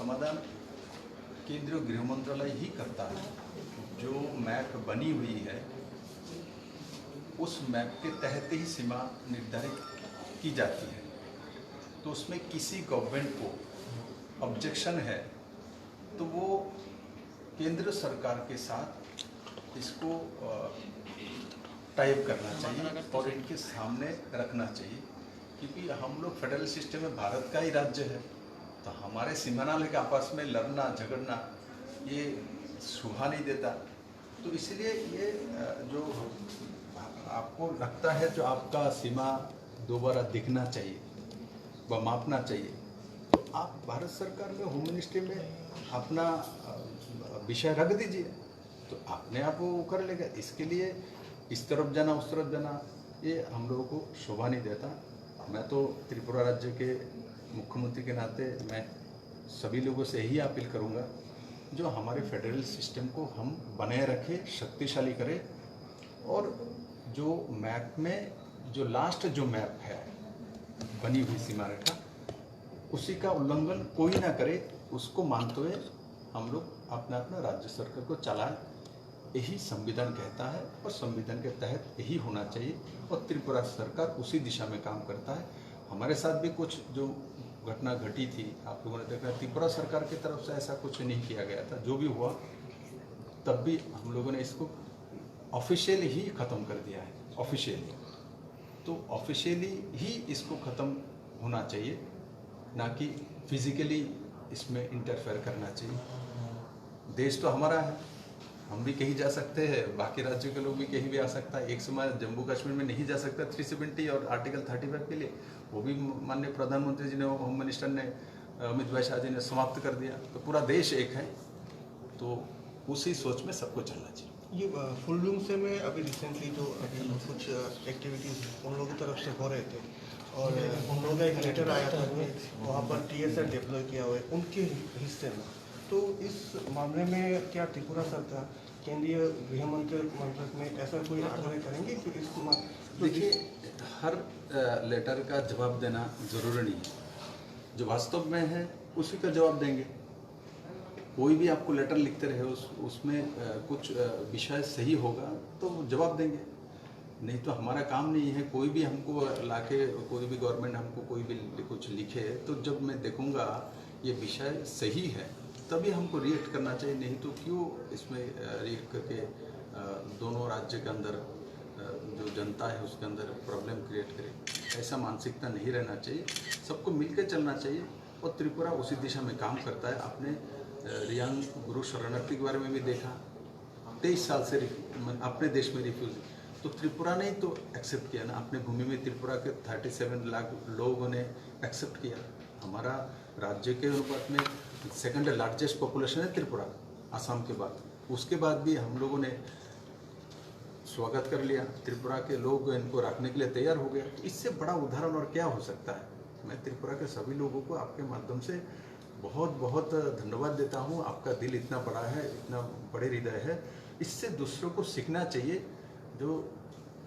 समाधान केंद्रीय गृह मंत्रालय ही करता है। जो मैप बनी हुई है उस मैप के तहत ही सीमा निर्धारित की जाती है। तो उसमें किसी गवर्नमेंट को ऑब्जेक्शन है तो वो केंद्र सरकार के साथ इसको टाइप करना चाहिए और इनके सामने रखना चाहिए, क्योंकि हम लोग फेडरल सिस्टम में भारत का ही राज्य है। तो हमारे सीमानाल के आपस में लड़ना झगड़ना ये शोभा नहीं देता। तो इसलिए ये जो आपको लगता है जो आपका सीमा दोबारा दिखना चाहिए व मापना चाहिए, तो आप भारत सरकार में होम मिनिस्ट्री में अपना विषय रख दीजिए, तो अपने आप वो कर लेगा। इसके लिए इस तरफ जाना उस तरफ जाना ये हम लोगों को शोभा नहीं देता। मैं तो त्रिपुरा राज्य के मुख्यमंत्री के नाते मैं सभी लोगों से यही अपील करूंगा, जो हमारे फेडरल सिस्टम को हम बनाए रखें, शक्तिशाली करें, और जो मैप में जो लास्ट जो मैप है बनी हुई सीमा रेखा उसी का उल्लंघन कोई ना करे, उसको मानते हुए हम लोग अपना अपना राज्य सरकार को चलाएं। यही संविधान कहता है और संविधान के तहत यही होना चाहिए, और त्रिपुरा सरकार उसी दिशा में काम करता है। हमारे साथ भी कुछ जो घटना घटी थी आप लोगों ने देखा, त्रिपुरा सरकार की तरफ से ऐसा कुछ नहीं किया गया था। जो भी हुआ तब भी हम लोगों ने इसको ऑफिशियली ही ख़त्म कर दिया है, ऑफिशियली। तो ऑफिशियली ही इसको ख़त्म होना चाहिए, ना कि फिजिकली इसमें इंटरफेयर करना चाहिए। देश तो हमारा है, हम भी कहीं जा सकते हैं, बाकी राज्यों के लोग भी कहीं भी आ सकता है। एक समय जम्मू कश्मीर में नहीं जा सकता 370 और आर्टिकल 35 के लिए, वो भी माननीय प्रधानमंत्री जी ने, होम मिनिस्टर ने, अमित भाई शाह जी ने समाप्त कर दिया। तो पूरा देश एक है, तो उसी सोच में सबको चलना चाहिए। ये फुलडुंग से में अभी रिसेंटली जो अभी कुछ एक्टिविटीज़ उन लोगों की तरफ से हो रहे थे, और उन लोगों का एक लेटर आया था कि वहाँ पर TSR डिप्लॉय किया हुआ है उनके हिस्से में। तो इस मामले में क्या त्रिपुरा सरकार केंद्रीय गृह मंत्रालय में ऐसा कोई आग्रह करेंगे कि इस देखिए, हर लेटर का जवाब देना ज़रूरी नहीं है। जो वास्तव में है उसी का जवाब देंगे। कोई भी आपको लेटर लिखते रहे उसमें कुछ विषय सही होगा तो जवाब देंगे, नहीं तो हमारा काम नहीं है। कोई भी हमको लाके, कोई भी गवर्नमेंट हमको कोई भी कुछ लिखे, तो जब मैं देखूंगा ये विषय सही है तभी हमको रिएक्ट करना चाहिए, नहीं तो क्यों इसमें रिएक्ट करके दोनों राज्य के अंदर जो जनता है उसके अंदर प्रॉब्लम क्रिएट करे। ऐसा मानसिकता नहीं रहना चाहिए, सबको मिलकर चलना चाहिए, और त्रिपुरा उसी दिशा में काम करता है। आपने रियांग गुरु शरणार्थी के बारे में भी देखा, 23 साल से अपने देश में रिफ्यूजी, तो त्रिपुरा ने तो एक्सेप्ट किया ना, अपने भूमि में त्रिपुरा के 37 लाख लोगों ने एक्सेप्ट किया। हमारा राज्य के अनुपात में सेकंड लार्जेस्ट पॉपुलेशन है त्रिपुरा, आसाम के बाद। उसके बाद भी हम लोगों ने स्वागत कर लिया, त्रिपुरा के लोग इनको रखने के लिए तैयार हो गए। इससे बड़ा उदाहरण और क्या हो सकता है। मैं त्रिपुरा के सभी लोगों को आपके माध्यम से बहुत बहुत धन्यवाद देता हूँ। आपका दिल इतना बड़ा है, इतना बड़े हृदय है, इससे दूसरों को सीखना चाहिए जो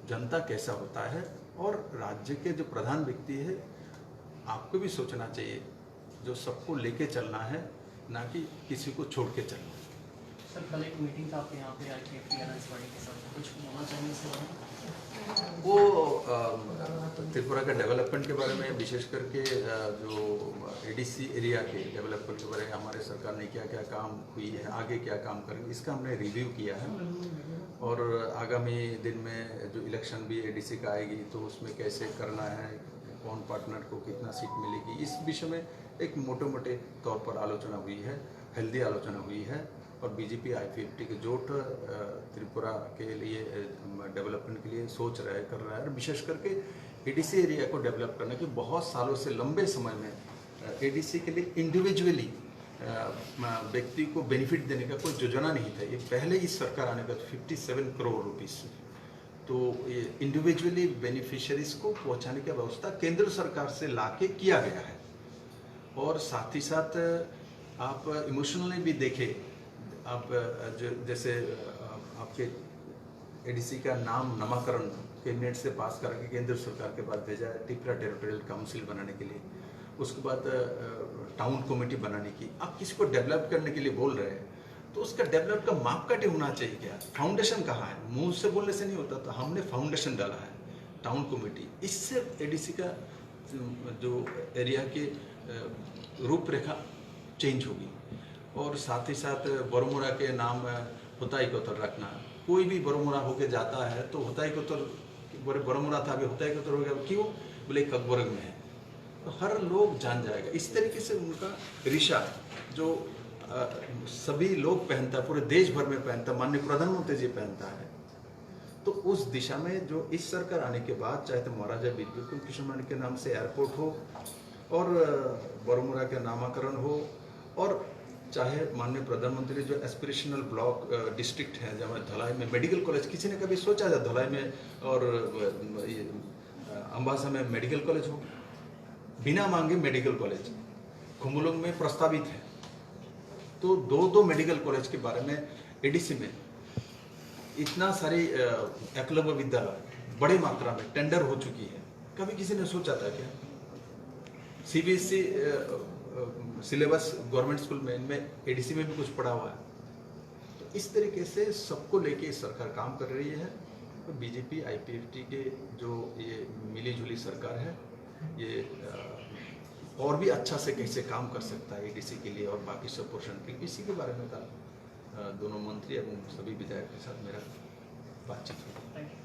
जनता कैसा होता है। और राज्य के जो प्रधान व्यक्ति है आपको भी सोचना चाहिए, जो सबको लेके चलना है, ना कि किसी को छोड़ के चलना। सर, कल एक मीटिंग था आपके यहाँ पे IPFT अलायंस पार्टी के साथ, कुछ होना चाहिए इससे? वो त्रिपुरा के डेवलपमेंट के बारे में, विशेष करके जो ADC एरिया के डेवलपमेंट के बारे में हमारे सरकार ने क्या क्या काम हुई है, आगे क्या काम करेंगे, इसका हमने रिव्यू किया है। और आगामी दिन में जो इलेक्शन भी ADC का आएगी तो उसमें कैसे करना है, कौन पार्टनर को कितना सीट मिलेगी, इस विषय में एक मोटे मोटे तौर पर आलोचना हुई है, हेल्दी आलोचना हुई है। और BJP IPFT के जोट त्रिपुरा के लिए डेवलपमेंट के लिए सोच रहा है, कर रहा है। और विशेष करके ADC एरिया को डेवलप करने के बहुत सालों से, लंबे समय में ADC के लिए इंडिविजुअली व्यक्ति को बेनिफिट देने का कोई योजना नहीं था। ये पहले ही सरकार आने का 57 करोड़ रुपीस, तो ये इंडिविजुअली बेनिफिशियरीज को पहुंचाने की व्यवस्था केंद्र सरकार से लाके किया गया है। और साथ ही साथ आप इमोशनली भी देखें, आप जैसे आपके ADC का नाम नामकरण कैबिनेट से पास करके केंद्र सरकार के पास भेजा है त्रिपुरा टेरिटोरियल काउंसिल बनाने के लिए। उसके बाद टाउन कमेटी बनाने की, आप किसी को डेवलप करने के लिए बोल रहे हैं तो उसका डेवलप का मापकाठी होना चाहिए। क्या फाउंडेशन कहाँ है? मुंह से बोलने से नहीं होता। तो हमने फाउंडेशन डाला है टाउन कमेटी, इससे एडीसी का जो एरिया की रूपरेखा चेंज होगी। और साथ ही साथ बरमुरा के नाम हुताई कोतल रखना। कोई भी बरमुरा होके जाता है तो हुताई कोतल, बरमुरा था अभी हुताई कोतल हो गया, क्यों? बोले ककबर्ग में है, तो हर लोग जान जाएगा। इस तरीके से उनका रिशा जो सभी लोग पहनता है, पूरे देश भर में पहनता है, माननीय प्रधानमंत्री जी पहनता है। तो उस दिशा में जो इस सरकार आने के बाद, चाहे तो महाराजा बिरजू कृष्ण के नाम से एयरपोर्ट हो और बरमुरा के नामाकरण हो, और चाहे माननीय प्रधानमंत्री जो एस्पिरेशनल ब्लॉक डिस्ट्रिक्ट है, जहाँ धलाई में मेडिकल कॉलेज, किसी ने कभी सोचा था धलाई में और अम्बासा में मेडिकल कॉलेज हो? बिना मांगे मेडिकल कॉलेज खुमुलुंग में प्रस्तावित है। तो दो मेडिकल कॉलेज के बारे में एडीसी में इतना सारी एकलव्य विद्यालय बड़ी मात्रा में टेंडर हो चुकी है। कभी किसी ने सोचा था क्या? सीबीएसई सिलेबस गवर्नमेंट स्कूल में, इनमें एडीसी में भी कुछ पढ़ा हुआ है। तो इस तरीके से सबको लेके सरकार काम कर रही है। तो बीजेपी आईपीएफटी के जो ये मिली जुली सरकार है, ये और भी अच्छा से कैसे काम कर सकता है एडीसी के लिए और बाकी सब पोर्शन के, इसी के बारे में कल दोनों मंत्री एवं सभी विधायक के साथ मेरा बातचीत हुई। Thank you.